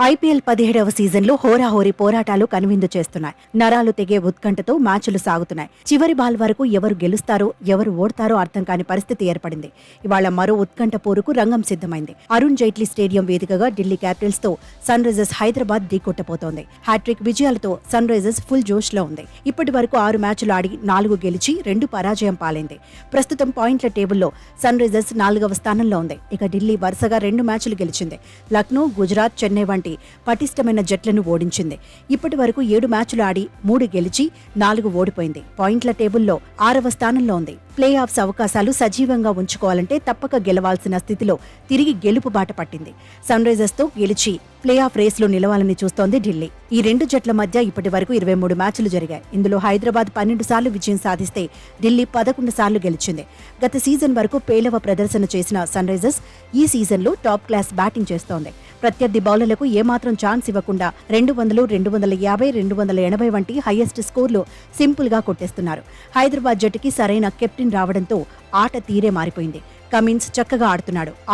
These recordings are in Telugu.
ఐపీఎల్ 17వ సీజన్లో హోరాహోరీ పోరాటాలు కనువిందు చేస్తున్నాయి. నరాలు తెగే ఉత్కంఠతో మ్యాచ్లు సాగుతున్నాయి. చివరి బాల్ వరకు ఎవరు గెలుస్తారో ఎవరు ఓడతారో అర్థం కాని పరిస్థితి ఏర్పడింది. ఇవాళ మరో ఉత్కంఠ పోరుకు రంగం సిద్ధమైంది. అరుణ్ జైట్లీ స్టేడియం వేదికగా ఢిల్లీ క్యాపిటల్స్ తో సన్ రైజర్స్ హైదరాబాద్ ఢీకొట్టబోతోంది. హ్యాట్రిక్ విజయాలతో సన్ రైజర్స్ ఫుల్ జోష్ లో ఉంది. ఇప్పటి వరకు 6 మ్యాచ్లు ఆడి 4 గెలిచి 2 పరాజయం పాలైంది. ప్రస్తుతం పాయింట్ల టేబుల్లో సన్ రైజర్స్ 4వ స్థానంలో ఉంది. ఇక ఢిల్లీ వరుసగా 2 మ్యాచ్లు గెలిచింది. లక్నో, గుజరాత్, చెన్నై వంటి పటిష్టమైన జట్లను ఓడించింది. ఇప్పటి వరకు 7 మ్యాచ్లు ఆడి 3 గెలిచి 4 ఓడిపోయింది. పాయింట్ల టేబుల్లో 6వ స్థానంలో ఉంది. ప్లే ఆఫ్స్ అవకాశాలు సజీవంగా ఉంచుకోవాలంటే తప్పక గెలవాల్సిన స్థితిలో తిరిగి గెలుపు బాట పట్టింది. సన్ రైజర్స్ తో గెలిచి ప్లే ఆఫ్ రేస్లో నిలవాలని చూస్తోంది ఢిల్లీ. ఈ 2 జట్ల మధ్య ఇప్పటి వరకు 23 మ్యాచ్లు జరిగాయి. ఇందులో హైదరాబాద్ 12 సార్లు విజయం సాధిస్తే ఢిల్లీ 11 సార్లు గెలిచింది. గత సీజన్ వరకు పేలవ ప్రదర్శన చేసిన సన్ రైజర్స్ ఈ సీజన్లో టాప్ క్లాస్ బ్యాటింగ్ చేస్తోంది. ప్రత్యర్థి బౌలర్లకు ఏమాత్రం ఛాన్స్ ఇవ్వకుండా 200, 250, 280 వంటి హైయెస్ట్ స్కోర్లు సింపుల్ గా కొట్టేస్తున్నారు. హైదరాబాద్ జట్టుకి సరైన కెప్టెన్ రావడంతో ఆట తీరే మారిపోయింది. కమిన్స్ చక్కగా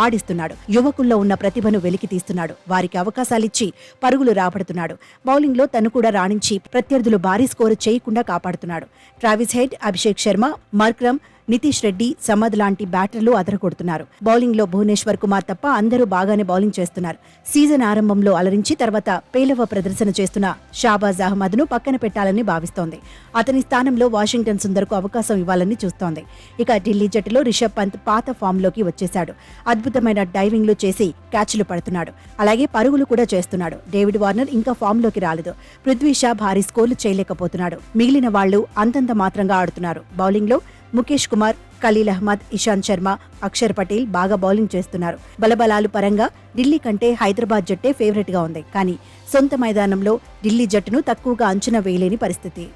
ఆడిస్తున్నాడు. యువకుల్లో ఉన్న ప్రతిభను వెలికి తీస్తున్నాడు. వారికి అవకాశాలిచ్చి పరుగులు రాబడుతున్నాడు. బౌలింగ్లో తను కూడా రాణించి ప్రత్యర్థులు భారీ స్కోరు చేయకుండా కాపాడుతున్నాడు. Travis Head, Abhishek Sharma, Markram, Nitish Reddy, Samad లాంటి బ్యాటర్లు అదరగొడుతున్నారు. బౌలింగ్ లో భువనేశ్వర్ కుమార్ తప్ప అందరూ బాగానే బౌలింగ్ చేస్తున్నారు. సీజన్ ఆరంభంలో అలరించి తర్వాత పేలవ ప్రదర్శన చేస్తున్న షాబాజ్ అహ్మద్ ను పక్కన పెట్టాలని భావిస్తోంది. అతని స్థానంలో వాషింగ్టన్ సుందర్ కు అవకాశం ఇవ్వాలని చూస్తోంది. ఇక ఢిల్లీ జట్టులో రిషబ్ పంత్ పాత ఫామ్ లోకి వచ్చేశాడు. అద్భుతమైన డైవింగ్లు చేసి క్యాచ్లు పడుతున్నాడు. అలాగే పరుగులు కూడా చేస్తున్నాడు. డేవిడ్ వార్నర్ ఇంకా ఫామ్ లోకి రాలేదు. పృథ్వీ షా భారీ స్కోర్లు చేయలేకపోతున్నాడు. మిగిలిన వాళ్లు అంతంత మాత్రంగా ఆడుతున్నారు. బౌలింగ్ లో ముఖేష్ కుమార్, ఖలీల్ అహ్మద్, ఇషాంత్ శర్మ, అక్షర్ పటేల్ బాగా బౌలింగ్ చేస్తున్నారు. బలబలాలు పరంగా ఢిల్లీ కంటే హైదరాబాద్ జట్టే ఫేవరెట్ గా ఉంది. కానీ సొంత మైదానంలో ఢిల్లీ జట్టును తక్కువగా అంచనా వేయలేని పరిస్థితి.